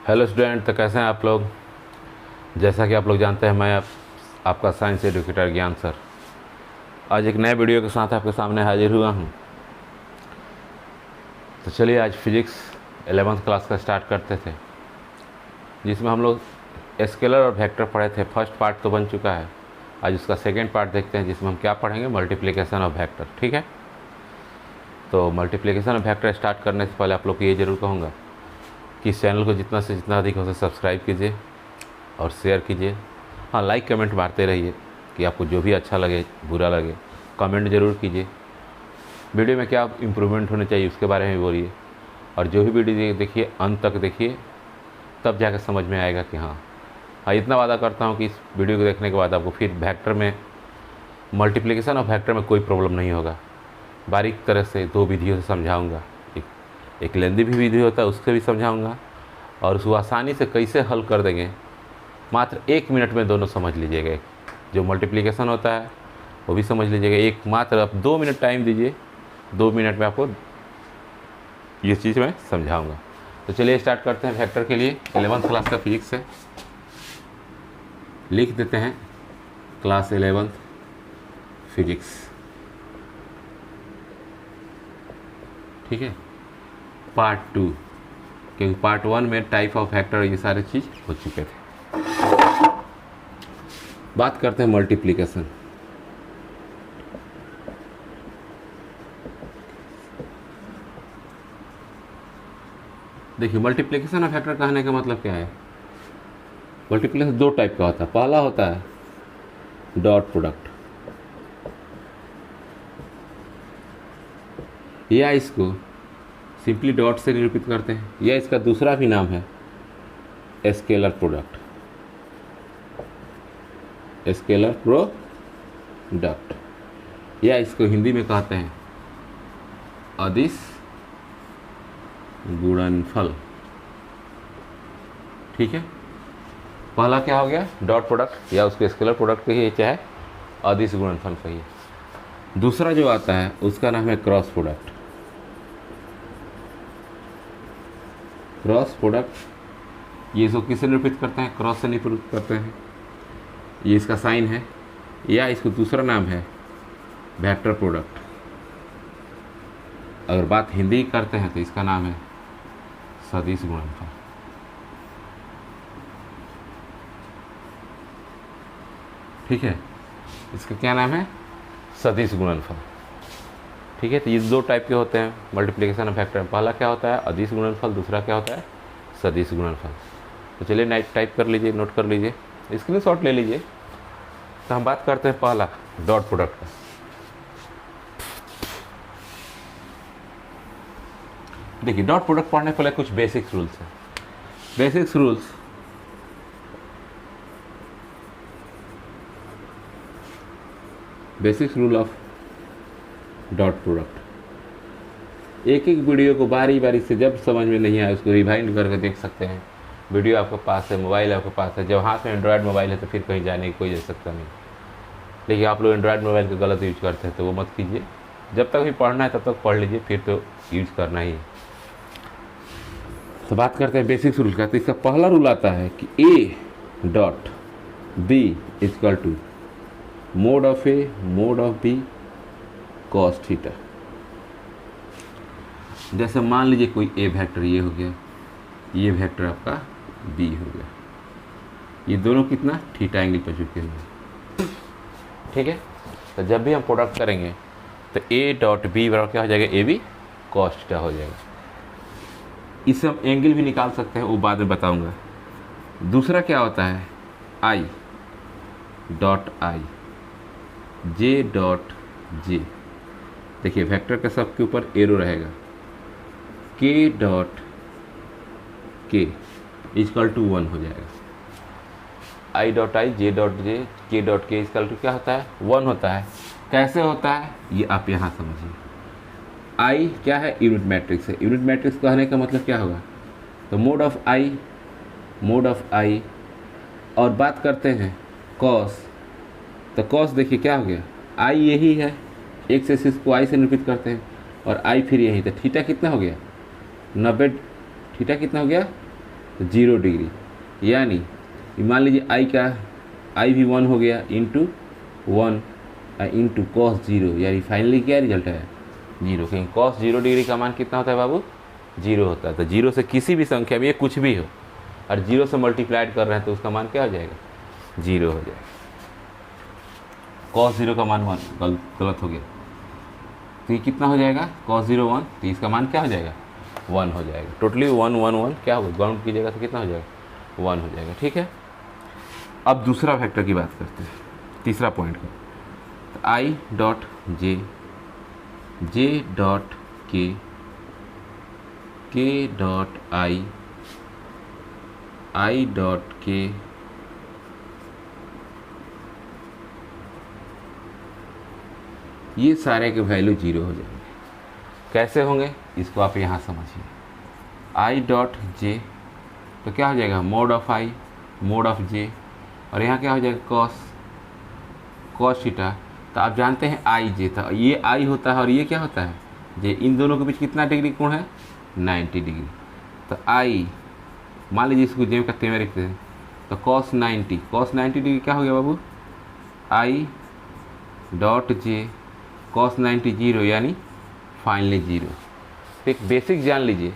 Hello student, तो कैसे हैं आप लोग। जैसा कि आप लोग जानते हैं, मैं आपका साइंस एजुकेटर ज्ञान सर आज एक नए वीडियो के साथ आपके सामने हाजिर हुआ हूं। तो चलिए आज फिजिक्स 11th क्लास का स्टार्ट करते थे, जिसमें हम लोग स्केलर और वेक्टर पढ़े थे। फर्स्ट पार्ट तो बन चुका है। आज उसका सेकेंड पार्ट देखते हैं, जिसमें हम क्या पढ़ेंगे, मल्टीप्लिकेशन ऑफ वेक्टर। ठीक है, तो मल्टीप्लिकेशन ऑफ वेक्टर स्टार्ट करने से पहले आप लोग को ये ज़रूर कहूँगा कि इस चैनल को जितना से जितना अधिक हो सके सब्सक्राइब कीजिए और शेयर कीजिए। हाँ, लाइक कमेंट मारते रहिए कि आपको जो भी अच्छा लगे बुरा लगे कमेंट ज़रूर कीजिए। वीडियो में क्या इम्प्रूवमेंट होने चाहिए उसके बारे में बोलिए, और जो भी वीडियो देखिए अंत तक देखिए, तब जाकर समझ में आएगा कि हाँ, इतना वादा करता हूँ कि इस वीडियो को देखने के बाद आपको फिर वेक्टर में, मल्टीप्लिकेशन ऑफ वेक्टर में कोई प्रॉब्लम नहीं होगा। बारीक तरह से दो विधियों से समझाऊँगा। एक लेंदी भी विधि होता है, उससे भी समझाऊंगा, और उसको आसानी से कैसे हल कर देंगे, मात्र 1 मिनट में दोनों समझ लीजिएगा। जो मल्टीप्लिकेशन होता है वो भी समझ लीजिएगा। एक मात्र आप 2 मिनट टाइम दीजिए, 2 मिनट में आपको ये चीज़ मैं समझाऊंगा। तो चलिए स्टार्ट करते हैं। वेक्टर के लिए 11th क्लास का फिजिक्स से लिख देते हैं, क्लास 11th फिजिक्स। ठीक है, पार्ट 2, क्योंकि पार्ट 1 में टाइप ऑफ वेक्टर ये सारे चीज़ हो चुके थे। बात करते हैं मल्टीप्लिकेशन। देखिए, मल्टीप्लिकेशन ऑफ वेक्टर कहने का मतलब क्या है। मल्टीप्लिकेशन 2 टाइप का होता है। पहला होता है डॉट प्रोडक्ट, या इसको सिंपली डॉट से निरूपित करते हैं, या इसका दूसरा भी नाम है स्केलर प्रोडक्ट। स्केलर प्रोडक्ट, या इसको हिंदी में कहते हैं अदिश गुणनफल। ठीक है, पहला क्या हो गया, डॉट प्रोडक्ट, या उसको स्केलर प्रोडक्ट कहिए चाहे अदिश गुणनफल कहिए। दूसरा जो आता है उसका नाम है क्रॉस प्रोडक्ट। क्रॉस प्रोडक्ट ये इसको किससे निरूपित करते हैं, क्रॉस से निरूपित करते हैं। ये इसका साइन है, या इसको दूसरा नाम है वेक्टर प्रोडक्ट। अगर बात हिंदी करते हैं तो इसका नाम है सदिश गुणनफल। ठीक है, इसका क्या नाम है, सदिश गुणनफल। ठीक है, तो ये 2 टाइप के होते हैं मल्टीप्लिकेशन ऑफ वेक्टर में। पहला क्या होता है अदिश गुणनफल, दूसरा क्या होता है सदिश गुणनफल। तो चलिए टाइप कर लीजिए, नोट कर लीजिए, स्क्रीनशॉट ले लीजिए। तो हम बात करते हैं पहला डॉट प्रोडक्ट का। देखिए, डॉट प्रोडक्ट पढ़ने पहले कुछ बेसिक्स रूल्स हैं। Basics rules, basics rule of dot product. एक एक वीडियो को बारी बारी से, जब समझ में नहीं आए उसको रिवाइंड करके देख सकते हैं। वीडियो आपके पास है, मोबाइल आपके पास है। जब हाथ में एंड्रॉयड मोबाइल है तो फिर कहीं जाने की कोई आवश्यकता नहीं। लेकिन आप लोग एंड्रॉयड मोबाइल का गलत यूज करते हैं तो वो मत कीजिए। जब तक भी पढ़ना है तब तक पढ़ लीजिए, फिर तो यूज करना ही है। तो बात करते हैं बेसिक्स रूल का। तो इसका पहला रूल आता है कि A dot B equal to mod of A mod of B cos theta. जैसे मान लीजिए कोई ए वेक्टर ये हो गया, ये वेक्टर आपका बी हो गया, ये दोनों कितना थीटा एंगल पर झुके हुए हैं। ठीक है, तो जब भी हम प्रोडक्ट करेंगे तो ए डॉट बी बराबर क्या हो जाएगा, ए बी कॉस थीटा हो जाएगा। इससे हम एंगल भी निकाल सकते हैं, वो बाद में बताऊंगा। दूसरा क्या होता है I dot I J dot J. देखिए, वेक्टर का सबके ऊपर एरो रहेगा, के डॉट के इक्वल टू 1 हो जाएगा। आई डॉट आई जे डॉट जे के डॉट के इक्वल टू क्या होता है, 1 होता है। कैसे होता है ये आप यहाँ समझिए। आई क्या है, यूनिट मैट्रिक्स है। यूनिट मैट्रिक्स कहने का मतलब क्या होगा, तो mod of i, mod of i. और बात करते हैं कॉस, तो कॉस देखिए क्या हो गया, आई यही है, एक्स एक्सिस को आई से निरूपित करते हैं, और आई फिर यही। तो थीटा कितना हो गया 90, थीटा कितना हो गया तो 0 डिग्री, यानी मान लीजिए आई का आई भी 1 हो गया इंटू 1 इंटू कॉस 0, यानी फाइनली क्या रिजल्ट है 0, क्योंकि कॉस 0 डिग्री का मान कितना होता है बाबू 0 होता है। तो 0 से किसी भी संख्या में ये कुछ भी हो और 0 से मल्टीप्लाइड कर रहे हैं तो उसका मान क्या हो जाएगा 0 हो जाएगा। कॉस 0 का मान 1 गलत हो गया, तो ये कितना हो जाएगा कॉस 0 1, तो इसका मान क्या हो जाएगा 1 हो जाएगा। टोटली 1 1 1 क्या होगा, ग्राउंड कीजिएगा तो कितना हो जाएगा 1 हो जाएगा। ठीक है, अब दूसरा वेक्टर की बात करते हैं, तीसरा पॉइंट का। तो आई डॉट जे डॉट के डॉट आई डॉट के ये सारे के वैल्यू 0 हो जाएंगे। कैसे होंगे इसको आप यहाँ समझिए। आई डॉट जे तो क्या हो जाएगा mod of i mod of j, और यहाँ क्या हो जाएगा कॉस थीटा। तो आप जानते हैं आई जे था, ये आई होता है और ये क्या होता है जे, इन दोनों के बीच कितना डिग्री कोण है 90 डिग्री। तो आई मान लीजिए इसको जे करते में रखते हैं, तो कॉस 90 डिग्री क्या हो गया बाबू आई डॉट जे कॉस 90 0, यानी फाइनली 0। तो एक बेसिक जान लीजिए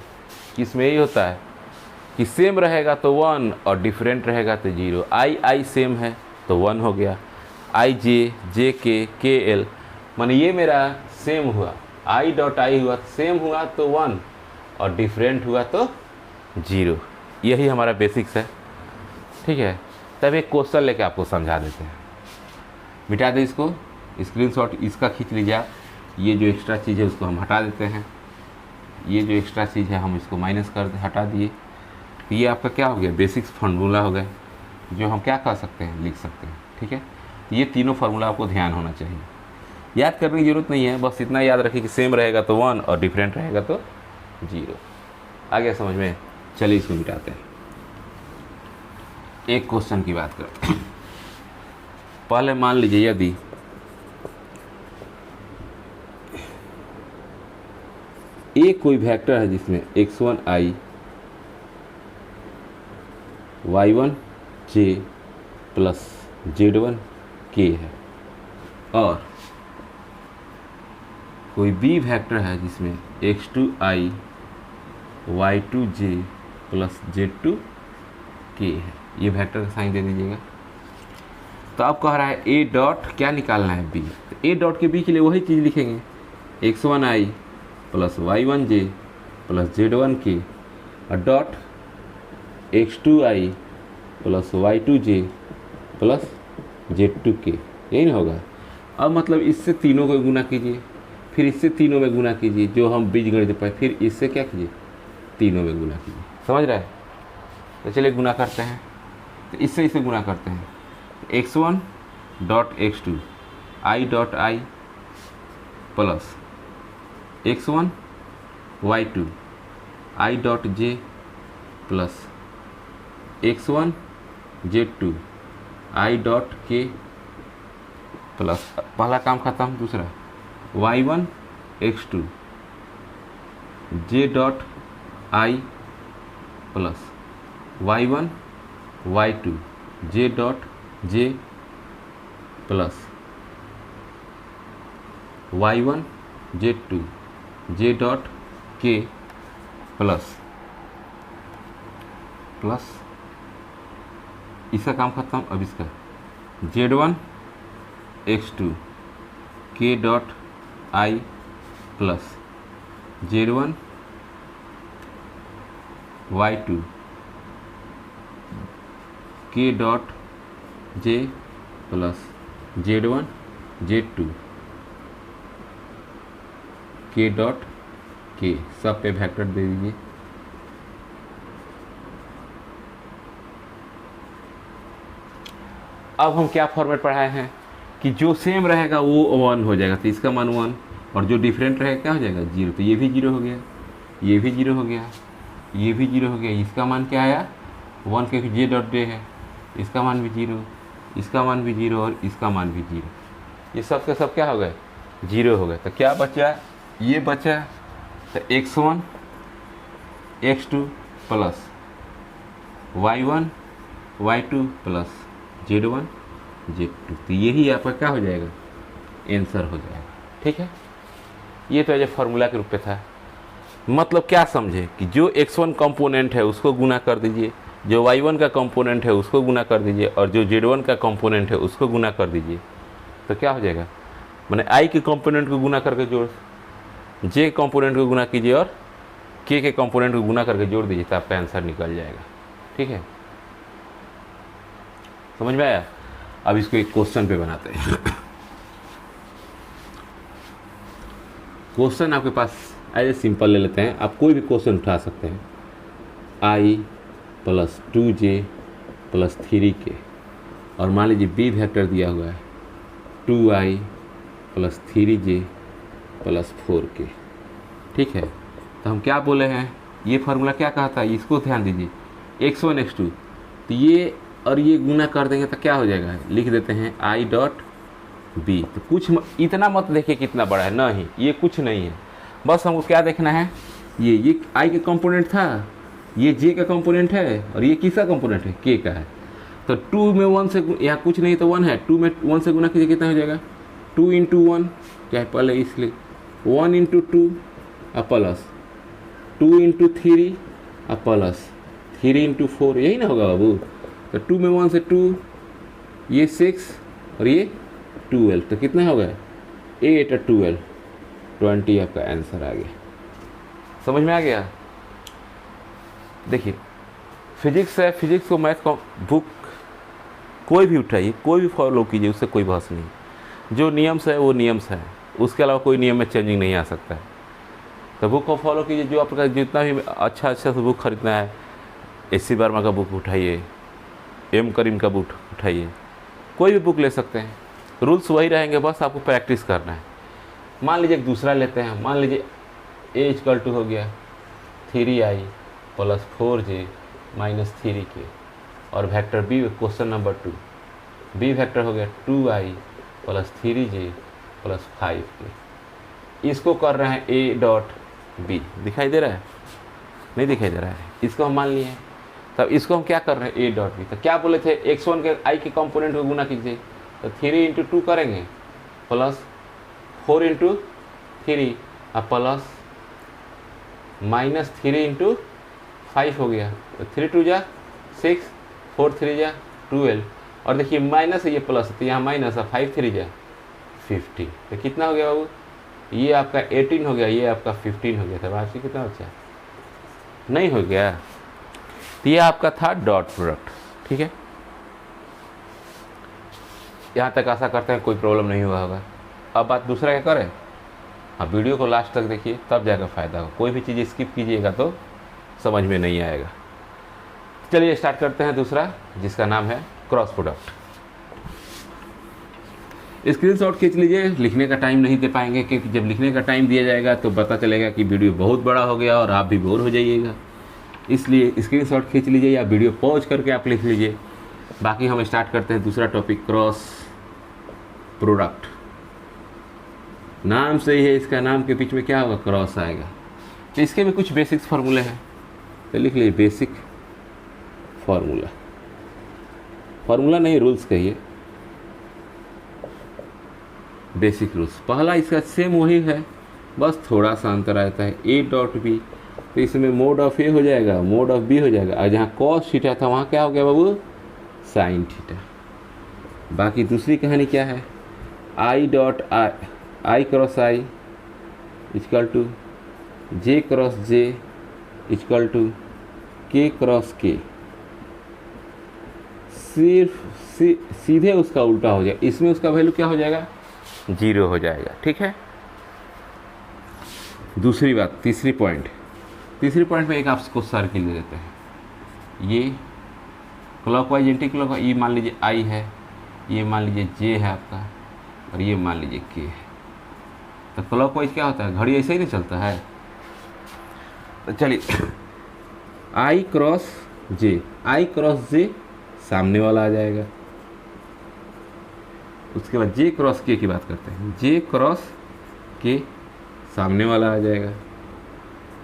कि इसमें यही होता है कि सेम रहेगा तो 1 और डिफरेंट रहेगा तो 0। आई सेम है तो 1 हो गया, आई जे के एल माने ये मेरा सेम हुआ, आई डॉट आई हुआ सेम हुआ तो 1 और डिफरेंट हुआ तो 0। यही हमारा बेसिक्स है। ठीक है, तब एक क्वेश्चन लेके आपको समझा देते हैं। मिटा दे इसको, स्क्रीनशॉट इसका खींच लीजिए आप। ये जो एक्स्ट्रा चीज़ है उसको हम हटा देते हैं, ये जो एक्स्ट्रा चीज़ है हम इसको माइनस कर हटा दिए। तो ये आपका क्या हो गया बेसिक्स फार्मूला हो गया, जो हम क्या कर सकते हैं लिख सकते हैं। ठीक है, तो ये तीनों फार्मूला आपको ध्यान होना चाहिए, याद करने की ज़रूरत नहीं है, बस इतना याद रखिए कि सेम रहेगा तो 1 और डिफरेंट रहेगा तो 0। आ गया समझ में? चलिए इसको मिटाते हैं, एक क्वेश्चन की बात करते हैं। पहले मान लीजिए यदि एक कोई वेक्टर है जिसमें x1 i y1 j plus z1 k है, और कोई b वेक्टर है जिसमें x2 i y2 j plus z2 k है। ये वेक्टर का साइन दे दीजिएगा। तो अब कह रहा है a डॉट क्या निकालना है b, तो a डॉट के b के लिए वही चीज़ लिखेंगे x1 i plus y1 j plus z1 k और dot x2 i plus y2 j plus z2 k, यही ना होगा। अब मतलब इससे तीनों को गुना कीजिए, फिर इससे तीनों में गुना कीजिए जो हम बीजगणित पाए, फिर इससे क्या कीजिए तीनों में गुना कीजिए। समझ रहा है? तो चलिए गुना करते हैं। तो इससे इसे गुना करते हैं, x1 dot x2 i dot i plus x1 y2 i dot j plus x1 z2 i dot k plus पहला काम खत्म, दूसरा y1 x2 j dot i plus y1 y2 j dot j plus y1 z2 j dot k plus इसका काम खत्म। अब इसका z1 x2 k dot i plus z1 y2 k dot j plus z1 z2 k dot k, सब पे vector दे दीजिए। अब हम क्या फॉर्मेट पढ़ाए हैं कि जो सेम रहेगा वो 1 हो जाएगा, तो इसका मान 1, और जो डिफरेंट रहेगा क्या हो जाएगा 0। तो ये भी 0 हो गया, ये भी 0 हो गया, ये भी 0 हो गया। इसका मान क्या आया 1, क्योंकि j डॉट डे है, इसका मान भी 0, इसका मान भी 0 और इसका मान भी 0। ये सब के सब क्या हो गए 0 हो गए। तो क्या बचा, ये बचा तो x1 x2 plus y1 y2 plus z1 z2। तो यही आपका क्या हो जाएगा, आंसर हो जाएगा। ठीक है, ये तो एज ए फार्मूला के रूप में था। मतलब क्या समझे कि जो x1 कंपोनेंट है उसको गुना कर दीजिए, जो y1 का कंपोनेंट है उसको गुना कर दीजिए, और जो z1 का कंपोनेंट है उसको गुना कर दीजिए। तो क्या हो जाएगा, मैंने i के कंपोनेंट को गुना करके जोड़, j कंपोनेंट को गुना कीजिए और k के कंपोनेंट को गुना करके जोड़ दीजिए, तो आपका आंसर निकल जाएगा। ठीक है, समझ में आया। अब इसको एक क्वेश्चन पे बनाते हैं। क्वेश्चन आपके पास ऐसे सिंपल ले लेते हैं, आप कोई भी क्वेश्चन उठा सकते हैं। i plus 2j plus 3k, और मान लीजिए b वेक्टर दिया हुआ है 2i plus 3j plus 4k। ठीक है, तो हम क्या बोले हैं, ये फार्मूला क्या कहा था, इसको ध्यान दीजिए, x1 x2। तो ये और ये गुना कर देंगे तो क्या हो जाएगा, लिख देते हैं i डॉट b। तो कुछ इतना मत देखिए कितना बड़ा है, नहीं ये कुछ नहीं है, बस हमको क्या देखना है, ये i का कंपोनेंट था, ये j का कंपोनेंट है, और ये किसका कंपोनेंट है, k का है। तो 2 में 1 से, यहाँ कुछ नहीं तो 1 है, 2 में 1 से गुना कीजिए, कितना हो जाएगा, 2 इंटू 1, क्या पहले इसलिए 1 into 2 plus 2 into 3 plus 3 into 4, यही ना होगा बाबू। तो 2 में 1 से 2, ये 6 और ये 12, तो कितना हो गया 8 और 12, 20 आपका आंसर आ गया। समझ में आ गया। देखिए फिजिक्स है, फिजिक्स को मैथ को बुक कोई भी उठाइए, कोई भी फॉलो कीजिए, उससे कोई बहस नहीं। जो नियम्स है वो नियम्स है, उसके अलावा कोई नियम में चेंजिंग नहीं आ सकता है। तो बुक को फॉलो कीजिए, जो आपका जितना भी अच्छा से बुक खरीदना है, एस.सी. वर्मा का बुक उठाइए, एम करीम का बुक उठाइए, कोई भी बुक ले सकते हैं, रूल्स वही रहेंगे, बस आपको प्रैक्टिस करना है। मान लीजिए एक दूसरा लेते हैं, मान लीजिए a इक्वल टू हो गया 3i plus 4j minus 3k, और vector b question number 2, b vector हो गया 2i plus 3j plus 5k। इसको कर रहे हैं a डॉट b, दिखाई दे रहा है, नहीं दिखाई दे रहा है, इसको हम मान लिए। तब इसको हम क्या कर रहे हैं a डॉट b। तो क्या बोले थे, x1 के i के कंपोनेंट को गुना कीजिए, तो 3 इंटू 2 करेंगे plus 4 into 3 plus minus 3 into 5 हो गया, तो 3 2 जा 6, 4 3 जा 12, और देखिए माइनस है ये प्लस, तो यहाँ माइनस है, 5 3 जा 15, तो कितना हो गया बाबू, ये आपका 18 हो गया, ये आपका 15 हो गया था। आपसे कितना बचा, नहीं हो गया। तो ये आपका था डॉट प्रोडक्ट। ठीक है, यहाँ तक आशा करते हैं कोई प्रॉब्लम नहीं हुआ होगा। अब बात दूसरा क्या करें, हाँ वीडियो को लास्ट तक देखिए, तब जाकर फ़ायदा हो, कोई भी चीज़ स्किप कीजिएगा तो समझ में नहीं आएगा। चलिए स्टार्ट करते हैं दूसरा, जिसका नाम है क्रॉस प्रोडक्ट। स्क्रीनशॉट खींच लीजिए, लिखने का टाइम नहीं दे पाएंगे, क्योंकि जब लिखने का टाइम दिया जाएगा तो पता चलेगा कि वीडियो बहुत बड़ा हो गया और आप भी बोर हो जाइएगा। इसलिए स्क्रीनशॉट खींच लीजिए या वीडियो पॉज करके आप लिख लीजिए। बाकी हम स्टार्ट करते हैं दूसरा टॉपिक, क्रॉस प्रोडक्ट। नाम से ही है, इसका नाम के बीच में क्या होगा, क्रॉस आएगा। तो इसके भी कुछ बेसिक्स फार्मूले हैं, तो लिख लीजिए बेसिक फार्मूला, फार्मूला नहीं रूल्स कहिए, बेसिक रूल्स। पहला इसका सेम वही है, बस थोड़ा सा अंतर आता है, a डॉट बी, तो इसमें मोड ऑफ ए हो जाएगा, मोड ऑफ बी हो जाएगा, और जहाँ कॉस थीटा था वहाँ क्या हो गया बाबू, साइन थीटा। बाकी दूसरी कहानी क्या है, I dot I cross I equal to J cross J equal to K cross K, सिर्फ सीधे उसका उल्टा हो जाएगा, इसमें उसका वैल्यू क्या हो जाएगा, 0 हो जाएगा। ठीक है, दूसरी बात, तीसरी पॉइंट में एक आपको सर्किल दे देते हैं, ये क्लॉकवाइज एंटी क्लॉकवाइज, ये मान लीजिए आई है, ये मान लीजिए जे है आपका, और ये मान लीजिए के है। तो क्लॉकवाइज क्या होता है, घड़ी ऐसे ही नहीं चलता है। तो चलिए आई क्रॉस जे सामने वाला आ जाएगा, उसके बाद जे क्रॉस के की बात करते हैं, जे क्रॉस के सामने वाला आ जाएगा,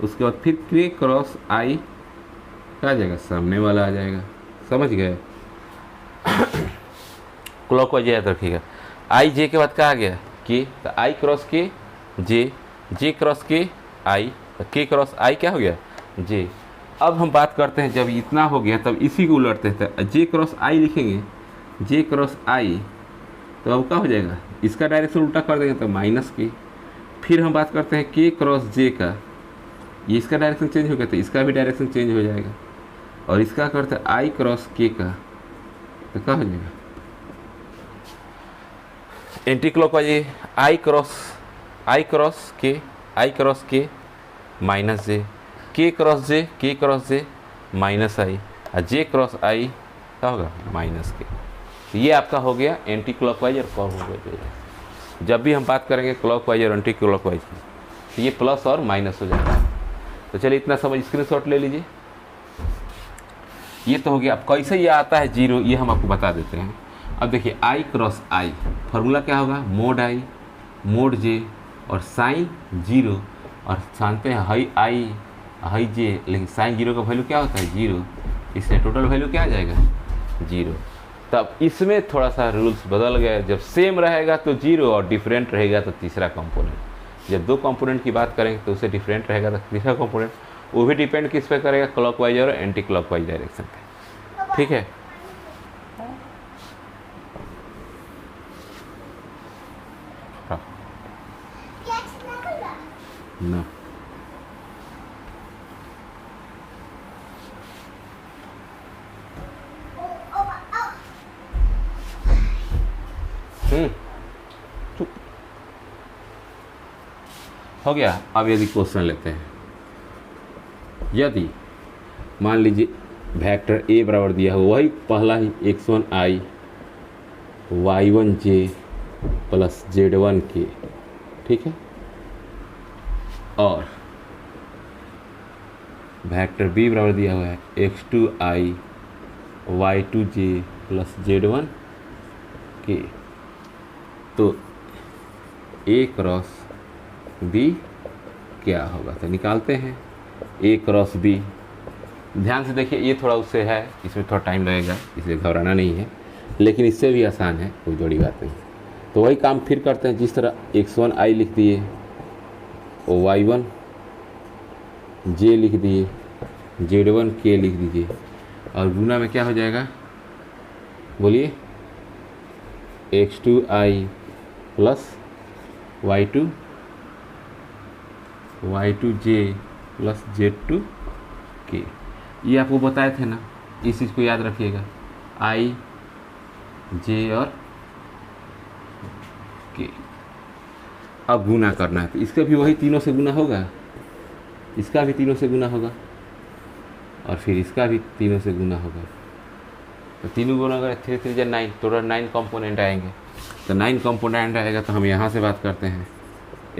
उसके बाद फिर के क्रॉस आई क्या आ जाएगा, सामने वाला आ जाएगा। समझ गए? क्लॉकवाइज याद रखिएगा। आई जे के बाद क्या आ गया, के, तो आई क्रॉस के जे, जे क्रॉस के आई, के क्रॉस आई क्या हो गया, जे। अब हम बात करते हैं जब इतना हो गया तब इसी को उलटते हैं, जे क्रॉस आई लिखेंगे, जे क्रॉस आई, तो अब क्या हो जाएगा, इसका डायरेक्शन उल्टा कर देंगे तो माइनस के। फिर हम बात करते हैं के क्रॉस जे का, ये इसका डायरेक्शन चेंज हो गया तो इसका भी डायरेक्शन चेंज हो जाएगा। और इसका करते हैं आई क्रॉस के का, तो क्या हो जाएगा, एंटी क्लॉकवाइज आई क्रॉस के माइनस जे, के क्रॉस जे माइनस आई, और जे क्रॉस आई क्या होगा, माइनस के। तो ये आपका हो गया एंटी क्लॉकवाइज और क्लॉकवाइज। जब भी हम बात करेंगे क्लॉकवाइज और एंटी क्लॉकवाइज की, तो ये प्लस और माइनस हो जाता है। तो चलिए इतना समझ, स्क्रीनशॉट ले लीजिए। ये तो हो गया। अब कैसे ये आता है जीरो, ये हम आपको बता देते हैं। अब देखिए आई क्रॉस आई, फार्मूला क्या होगा, मोड आई मोड जे और साइन जीरो, और जानते हैं हाई जे, लेकिन साइन जीरो का वैल्यू क्या होता है, जीरो, इससे टोटल वैल्यू क्या आ जाएगा, जीरो। तब इसमें थोड़ा सा रूल्स बदल गए, जब सेम रहेगा तो जीरो और डिफरेंट रहेगा तो तीसरा कंपोनेंट। जब दो कंपोनेंट की बात करेंगे तो उससे डिफरेंट रहेगा तो तीसरा कंपोनेंट, वो भी डिपेंड किस पे करेगा, क्लॉकवाइज और एंटी क्लॉकवाइज डायरेक्शन पे। ठीक है, ना चुप हो गया। अब यदि क्वेश्चन लेते हैं, यदि मान लीजिए वेक्टर ए बराबर दिया हो, वही पहला ही x1 i y1 j plus z1 k, ठीक है, और वेक्टर बी बराबर दिया हुआ है x2 i y2 j plus z1 k। तो a क्रॉस b क्या होगा, तो निकालते हैं a क्रॉस b। ध्यान से देखिए, ये थोड़ा उससे है, इसमें थोड़ा टाइम लगेगा, इसलिए घबराना नहीं है, लेकिन इससे भी आसान है, कोई बड़ी बात नहीं। तो वही काम फिर करते हैं, जिस तरह x1 i लिख दिए, y1 j लिख दिए, z1 k लिख दीजिए, और गुना में क्या हो जाएगा, बोलिए, x2 i plus y2 j plus z2 k। ये आपको बताए थे ना, इस चीज़ को याद रखिएगा, i j और k। अब गुना करना है, तो इसका भी वही तीनों से गुना होगा, इसका भी तीनों से गुना होगा, और फिर इसका भी तीनों से गुना होगा। तो तीनों गुना अगर 3 3 9, टोटल 9 कंपोनेंट आएंगे। तो 9 कंपोनेंट आएगा तो हम यहाँ से बात करते हैं,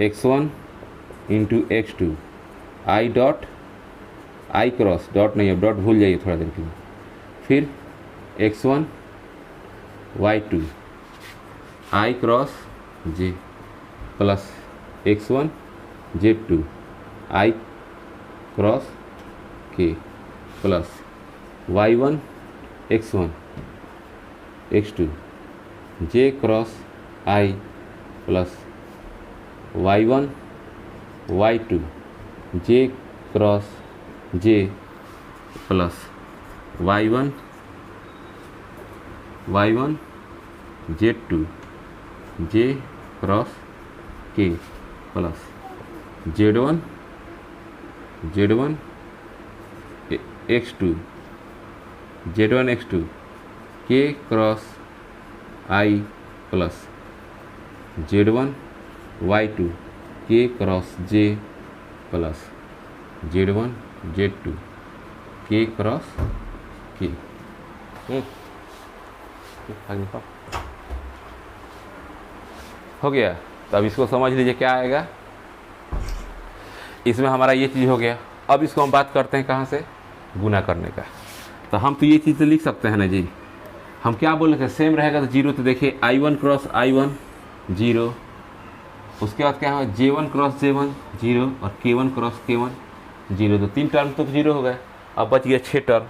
x1 इंटू x2 आई क्रॉस, डॉट नहीं, अब डॉट भूल जाइए थोड़ा देर के लिए, फिर x1 y2 I cross j plus x1 z2 I cross k plus y1 x1 x2 j cross i plus y1 y2 j cross j plus y1 z2 j cross k plus z1 x2 k cross i plus z1 y2 k cross j plus z1 z2 k cross k। हो गया। तो अब इसको समझ लीजिए क्या आएगा, इसमें हमारा ये चीज़ हो गया। अब इसको हम बात करते हैं कहाँ से, गुना करने का। तो हम तो ये चीज़ लिख सकते हैं ना जी, हम क्या बोल रहे थे, सेम रहेगा तो जीरो। तो देखिए i1 क्रॉस i1 जीरो, उसके बाद क्या होगा, j1 क्रॉस j1 जीरो, और k1 क्रॉस k1 जीरो। तो 3 टर्म तो जीरो हो गए। अब बच गया 6 टर्म।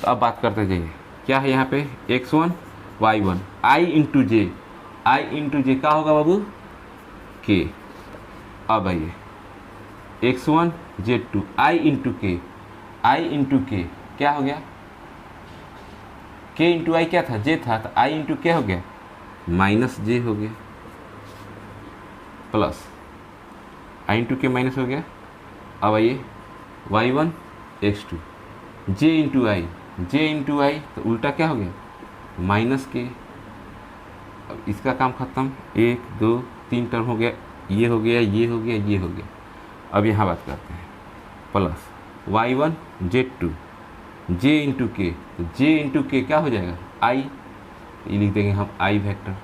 तो अब बात करते जाइए, क्या है यहाँ पे x1 y1 i into j, i into j क्या होगा बाबू k। अब आइए x1 z2 i इंटू के, आई इंटू के क्या हो गया k इंटू आई क्या था j था, तो i इंटू के हो गया माइनस जे हो गया प्लस i इंटू के माइनस हो गया। अब आइए y1 x2 j इंटू आई, j इंटू आई तो उल्टा क्या हो गया माइनस के। अब इसका काम खत्म, 1 2 3 टर्म हो गया, ये हो गया ये हो गया ये हो गया। अब यहाँ बात करते हैं plus y1 z2 j into के, तो j इंटू के क्या हो जाएगा i, ये लिख देंगे हम i vector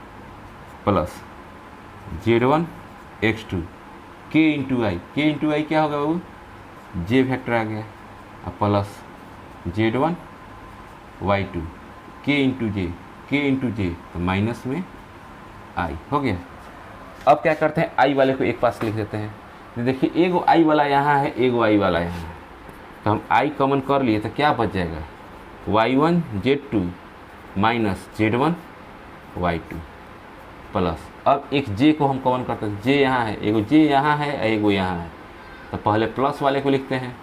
plus z1 x2 k into i, k into i क्या होगा बाबू j वेक्टर आ गया, अब plus z1 y2 k into j, k into j तो माइनस में i हो गया। अब क्या करते हैं i वाले को एक पास लिख देते हैं, तो देखिए एगो i वाला यहाँ है एगो i वाला यहाँ है, तो हम i कॉमन कर लिए तो क्या बच जाएगा y1 z2 minus z1 y2 plus अब एक j को हम कॉमन करते हैं, j यहाँ है एगो j यहाँ है एगो यहाँ है, तो पहले प्लस वाले को लिखते हैं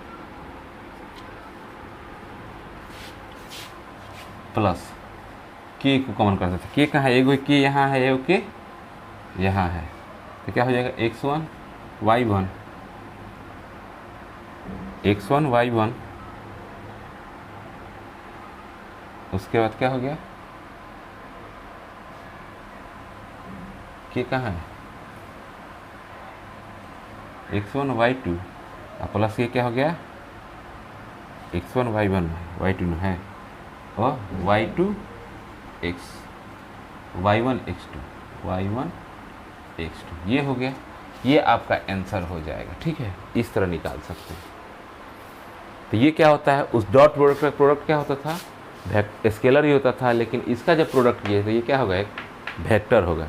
प्लस k को कॉमन करते थे, k कहाँ है एगो k यहाँ है एगो k यहाँ है, तो क्या हो जाएगा x1 y1 x1 y1 उसके बाद क्या हो गया k कहाँ है x1 y2 और प्लस ये क्या हो गया x1 y1 y2 है और y2 x y1 x2 y1 x2 ये हो गया, ये आपका आंसर हो जाएगा। ठीक है, इस तरह निकाल सकते हैं। तो ये क्या होता है उस डॉट प्रोडक्ट का प्रोडक्ट क्या होता था स्केलर ही होता था, लेकिन इसका जब प्रोडक्ट किए तो ये क्या होगा एक वेक्टर होगा।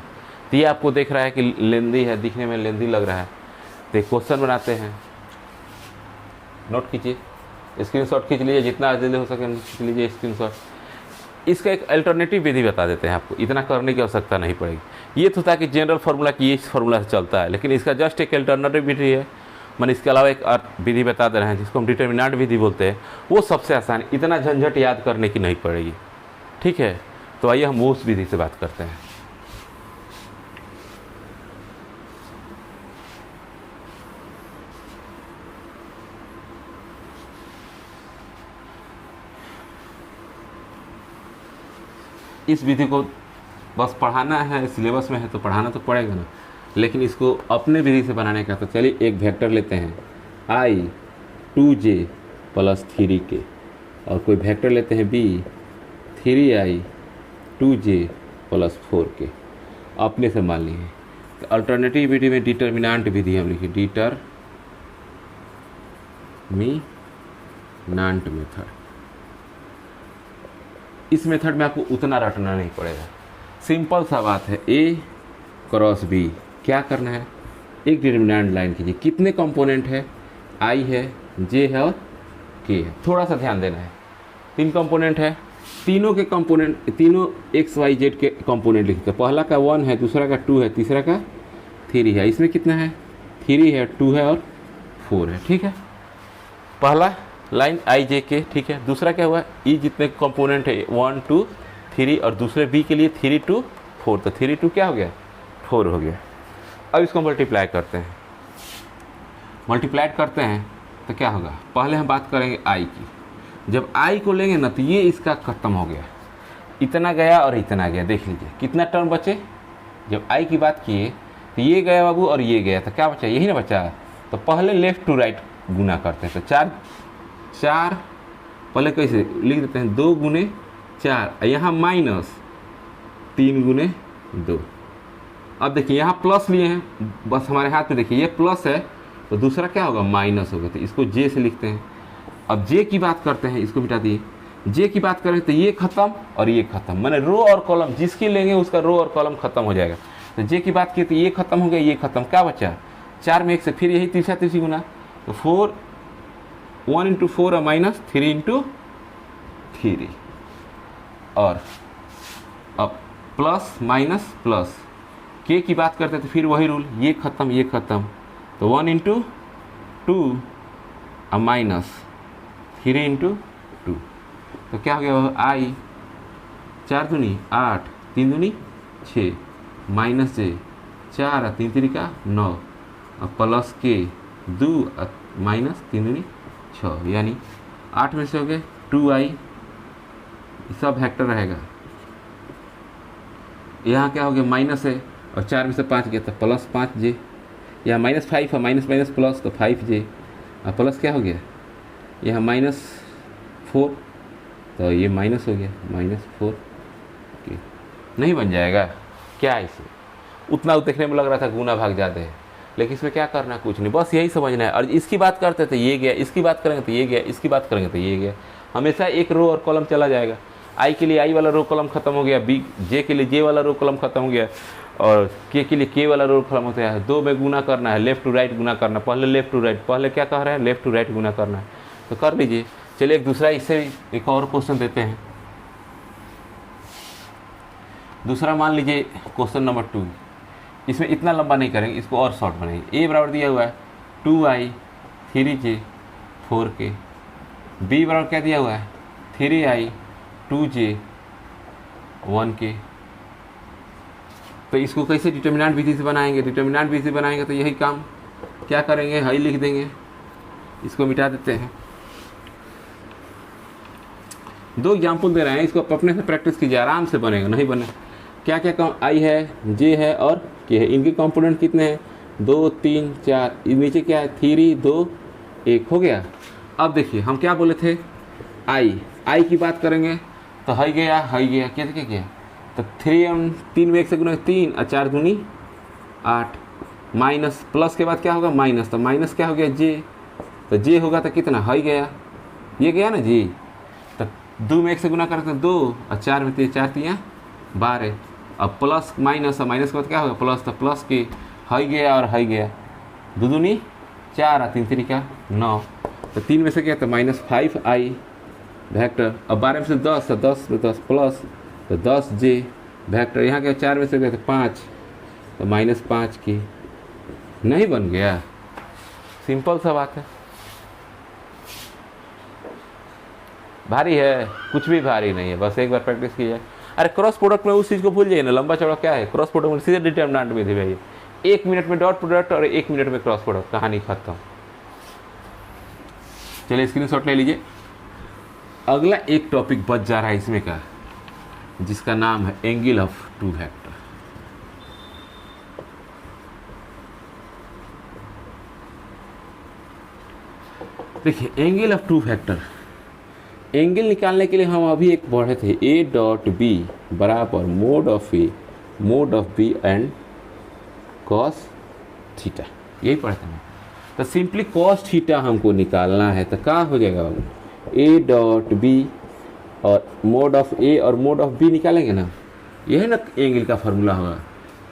तो ये आपको देख रहा है कि लेंदी है, दिखने में लेंदी लग रहा है, तो एक क्वेश्चन बनाते हैं, नोट कीजिए, स्क्रीनशॉट खींच लीजिए, जितना जल्दी हो सके खींच लीजिए स्क्रीनशॉट। इसका एक अल्टरनेटिव विधि बता देते हैं आपको, इतना करने की आवश्यकता नहीं पड़ेगी। ये तो था कि जनरल फार्मूला की इस फार्मूला से चलता है, लेकिन इसका जस्ट एक अल्टरनेटिव विधि है, मैंने इसके अलावा एक विधि बता दे रहे हैं जिसको हम डिटर्मिनेंट विधि बोलते हैं, वो सबसे आसान, इतना झंझट याद करने की नहीं पड़ेगी। ठीक है, तो आइए हम उस विधि से बात करते हैं। इस विधि को बस पढ़ाना है, सिलेबस में है तो पढ़ाना तो पड़ेगा ना, लेकिन इसको अपने विधि से बनाने का, तो चलिए एक वेक्टर लेते हैं i 2j प्लस 3k और कोई वेक्टर लेते हैं b 3i 2j plus 4k अपने से मान लिए। तो अल्टरनेटिव विधि में डिटर्मिनेंट विधि हम लिखिए, डिटर्मिनेंट मेथड। इस मेथड में आपको उतना रटना नहीं पड़ेगा, सिंपल सा बात है, a क्रॉस b क्या करना है, एक डिटर्मिनेंट लाइन कीजिए, कितने कंपोनेंट है i है j है और k है, थोड़ा सा ध्यान देना है, 3 कंपोनेंट है, तीनों के कंपोनेंट, तीनों x y z के कंपोनेंट लिखते हैं, पहला का 1 है, दूसरा का 2 है, तीसरा का 3 है, इसमें कितना है 3 है 2 है और 4 है। ठीक है, पहला लाइन i j के, ठीक है, दूसरा क्या हुआ e जितने कंपोनेंट है 1 2 3 और दूसरे b के लिए 3 2 4, तो 3 2 क्या हो गया 4 हो गया। अब इसको मल्टीप्लाई करते हैं, मल्टीप्लाई करते हैं तो क्या होगा, पहले हम बात करेंगे i की, जब i को लेंगे ना तो ये इसका ख़त्म हो गया, इतना गया और इतना गया, देख लीजिए कितना टर्म बचे। जब i की बात किए तो ये गया बाबू और ये गया, तो क्या बचा यही ना बचा, तो पहले लेफ़्ट टू राइट गुना करते हैं, तो 4 पहले कैसे लिख देते हैं 2 गुने 4, यहाँ माइनस 3 गुने 2। अब देखिए यहाँ प्लस लिए हैं, बस हमारे हाथ में देखिए ये प्लस है तो दूसरा क्या होगा माइनस होगा, तो इसको जे से लिखते हैं। अब जे की बात करते हैं, इसको मिटा दिए, जे की बात करें तो ये खत्म और ये खत्म, मैंने रो और कॉलम जिसकी लेंगे उसका रो और कॉलम खत्म हो जाएगा। तो जे की बात की तो ये खत्म हो गया, ये खत्म, क्या बचा 4 में 1 से फिर यही तीसरा गुना, तो 4 1 इंटू 4 और माइनस 3 इंटू 3, और अब प्लस माइनस प्लस के की बात करते तो फिर वही रूल, ये ख़त्म, तो 1 इंटू 2 और माइनस 3 इंटू 2, तो क्या हो गया आई 4 दूनी 8, 3 दूनी 6, माइनस जे 4 और 3 3 9, और प्लस के 2 और माइनस 3 दूनी 6, यानी 8 में से हो गए 2i, सब वेक्टर रहेगा। यहाँ क्या हो गया माइनस है, और 4 में से 5 गया तो प्लस 5j, यहाँ -5 है, माइनस माइनस प्लस तो 5j, और प्लस क्या हो गया यहाँ -4, तो ये माइनस हो गया -4 के, नहीं बन जाएगा क्या इसमें? उतना देखने में लग रहा था गुना भाग ज़्यादा है, लेकिन इसमें क्या करना, कुछ नहीं, बस यही समझना है। और इसकी बात करते थे ये गया, इसकी बात करेंगे तो ये गया, इसकी बात करेंगे तो ये गया, हमेशा एक रो और कॉलम चला जाएगा। आई के लिए आई वाला रो कॉलम खत्म हो गया, बी जे के लिए जे वाला रो कॉलम खत्म हो गया, और के लिए के वाला रो कॉलम होता है। 2 में गुना करना है, लेफ्ट टू राइट गुना करना, पहले लेफ्ट टू राइट, पहले क्या कह रहे हैं लेफ्ट टू राइट गुना करना है, तो कर लीजिए। चलिए एक दूसरा, इससे एक और क्वेश्चन देते हैं। दूसरा मान लीजिए क्वेश्चन नंबर 2, इसमें इतना लंबा नहीं करेंगे, इसको और शॉर्ट बनाएंगे। ए बराबर दिया हुआ है 2i 3j 4k, बी बराबर क्या दिया हुआ है 3i 2j 1k। तो इसको कैसे डिटर्मिनेंट विधि से बनाएंगे? डिटर्मिनेंट विधि से बनाएंगे तो यही काम, क्या करेंगे, हाई लिख देंगे, इसको मिटा देते हैं। 2 एग्जाम्पल दे रहे हैं, इसको अपने से प्रैक्टिस कीजिए, आराम से बनेगा, नहीं बने। क्या क्या आई है, जे है और के है, इनके कंपोनेंट कितने हैं 2 3 4, नीचे क्या है 3 2 1 हो गया। अब देखिए हम क्या बोले थे, आई की बात करेंगे तो है गया क्या किया, तो 3 में 1 से गुना 3 और 4 दूनी 8, माइनस प्लस के बाद क्या होगा माइनस, तो माइनस क्या हो गया जे, तो जे होगा तो कितना है गया, ये गया ना जी, तो 2 में 1 से गुना करते 2 और 4 में 4 3 12, अब प्लस माइनस, और माइनस के बाद क्या होगा प्लस, तो प्लस के है गया और है गया, 2 दूनी 4 और 3 3 9, तो 3 में से क्या तो -5i वेक्टर, अब 12 में से 10, तो 10 में 10 प्लस, तो 10j वेक्टर, यहाँ क्या 4 में से गया तो 5, तो -5 की, नहीं बन गया, सिंपल सा बात है। भारी है, कुछ भी भारी नहीं है, बस एक बार प्रैक्टिस की जाए। अरे क्रॉस प्रोडक्ट में उस चीज़ को भूल जाइए ना, लंबा चौड़ा क्या है क्रॉस प्रोडक्ट में, सीधे डिटर्मिनेंट में थे भाई, 1 मिनट में डॉट प्रोडक्ट और 1 मिनट में क्रॉस प्रोडक्ट, कहानी खत्म। चलिए स्क्रीनशॉट ले लीजिए। अगला एक टॉपिक बच जा रहा है इसमें का, जिसका नाम है एंगल ऑफ 2 वेक्टर। देखिए एंगल ऑफ 2 वेक्टर, एंगल निकालने के लिए हम अभी एक पढ़े थे, ए डॉट बी बराबर mod of A mod of B and cos theta, यही पढ़े थे ना। तो सिंपली कॉस थीटा हमको निकालना है, तो क्या हो जाएगा ए डॉट बी और मोड ऑफ ए और मोड ऑफ बी निकालेंगे ना, यही ना एंगल का फार्मूला होगा।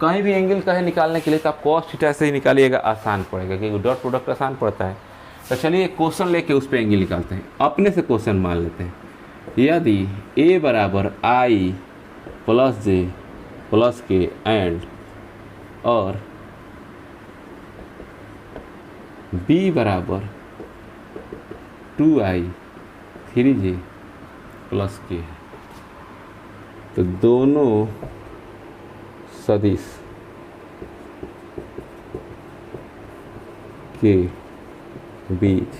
कहीं भी एंगल कहे निकालने के लिए तो आप कॉस थीटा से ही निकालिएगा, आसान पड़ेगा, क्योंकि डॉट प्रोडक्ट आसान पड़ता है। तो चलिए क्वेश्चन लेके उस पर एंगल निकालते हैं, अपने से क्वेश्चन मान लेते हैं। यदि ए बराबर आई प्लस जे प्लस के एंड और बी बराबर 2i 3j प्लस के है, तो दोनों सदिश के बीच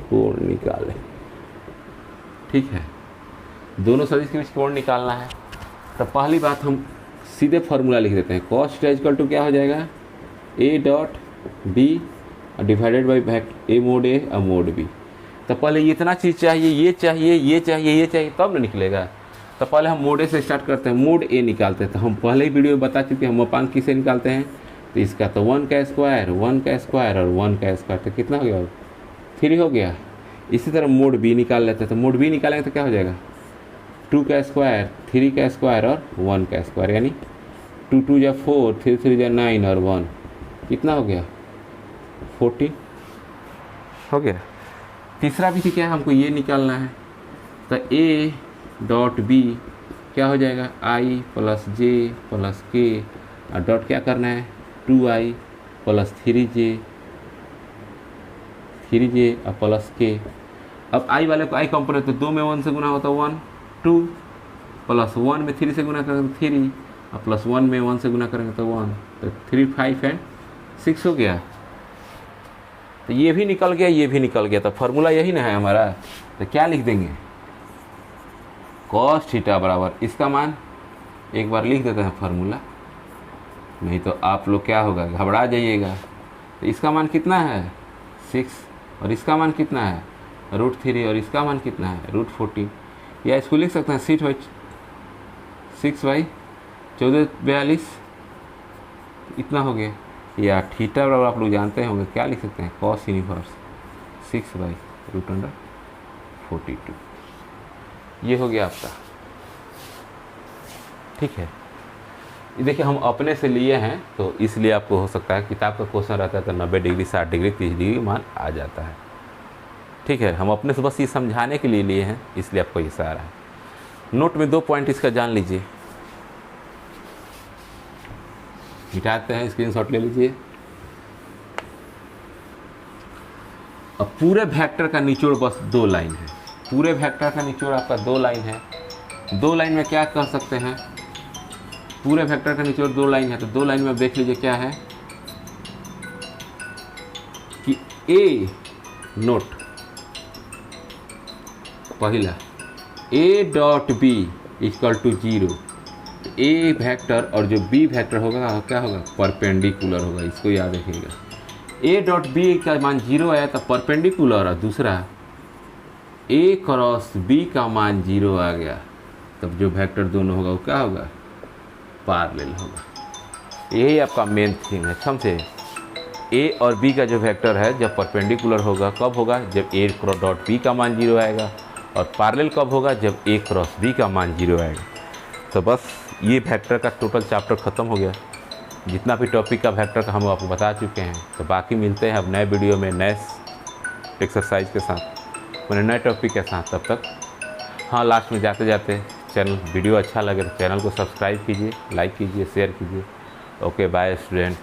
कोण निकालें। ठीक है, दोनों सदिश के बीच कोण निकालना है, तो पहली बात हम सीधे फार्मूला लिख देते हैं, कॉस थीटा इक्वल टू क्या हो जाएगा A dot B divided by vector A mod A और मोड बी। तो पहले इतना चीज़ चाहिए, ये चाहिए, ये चाहिए, ये चाहिए, तब ना निकलेगा। तो पहले हम मोड ए से स्टार्ट करते हैं, मोड ए निकालते हैं। तो हम पहले ही वीडियो में बता चुके हैं हम अपांक किसे निकालते हैं, तो इसका तो 1 का स्क्वायर 1 का स्क्वायर और 1 का स्क्वायर, तो कितना हो गया 3 हो गया। इसी तरह मोड बी निकाल लेते हैं, तो मोड बी निकालेंगे तो क्या हो जाएगा 2 का स्क्वायर 3 का स्क्वायर और 1 का स्क्वायर, यानी 2 2 या 4 3 3 या 9 और 1 कितना हो गया 14 हो गया। तीसरा विधि क्या है, हमको ये निकालना है। तो ए डॉट बी क्या हो जाएगा, आई प्लस जे प्लस के, और डॉट क्या करना है 2i प्लस 3j और प्लस के। अब आई वाले को आई कंपोनेंट, तो 2 में 1 से गुना होता है 1 2, प्लस 1 में 3 से गुना करेंगे तो 3, और प्लस 1 में 1 से गुना करेंगे तो 1, तो 3 5 एंड 6 हो गया। तो ये भी निकल गया, ये भी निकल गया। तो फार्मूला यही ना है हमारा। तो क्या लिख देंगे, cos थीटा बराबर इसका मान एक बार लिख देते हैं फार्मूला, नहीं तो आप लोग क्या होगा, घबरा जाइएगा। तो इसका मान कितना है 6, और इसका मान कितना है √3, और इसका मान कितना है √14। या इसको लिख सकते हैं 6/1442 इतना हो गया। या थीटा बराबर आप लोग जानते होंगे, क्या लिख सकते हैं cos इनवर्स 6/√42। ये हो गया आपका, ठीक है। ये देखिए हम अपने से लिए हैं, तो इसलिए आपको हो सकता है किताब का क्वेश्चन रहता है तो 90 डिग्री 60 डिग्री 30 डिग्री मान आ जाता है, ठीक है। हम अपने से बस ये समझाने के लिए लिए हैं, इसलिए आपको ये आ रहा है। नोट में 2 पॉइंट इसका जान लीजिए, मिटाते हैं, स्क्रीनशॉट ले लीजिए। अब पूरे वेक्टर का निचोड़ बस 2 लाइन है, पूरे वेक्टर का निचोड़ आपका 2 लाइन है। 2 लाइन में क्या कर सकते हैं, पूरे वेक्टर का निचोड़ 2 लाइन है, तो 2 लाइन में आप देख लीजिए क्या है कि ए नोट पहला A dot B equal to 0, A vector और जो बी वेक्टर होगा क्या होगा, परपेंडिकुलर होगा, इसको याद रखिएगा। ए डॉट बी का मान 0 आया तो परपेंडिकुलर, और दूसरा ए क्रॉस बी का मान 0 आ गया, तब जो वेक्टर दोनों होगा वो क्या होगा, पैरेलल होगा। यही आपका मेन थिंग है, समझे। ए और बी का जो वेक्टर है जब परपेंडिकुलर होगा कब होगा, जब ए डॉट बी का मान 0 आएगा, और पैरेलल कब होगा, जब ए क्रॉस बी का मान 0 आएगा। तो बस ये वेक्टर का टोटल चैप्टर ख़त्म हो गया। जितना भी टॉपिक का वेक्टर का हम आपको बता चुके हैं। तो बाकी मिलते हैं अब नए वीडियो में नए एक्सरसाइज के साथ, मैंने नए टॉपिक के साथ। तब तक हाँ, लास्ट में जाते जाते चैनल वीडियो अच्छा लगे तो चैनल को सब्सक्राइब कीजिए, लाइक कीजिए, शेयर कीजिए। Okay bye student.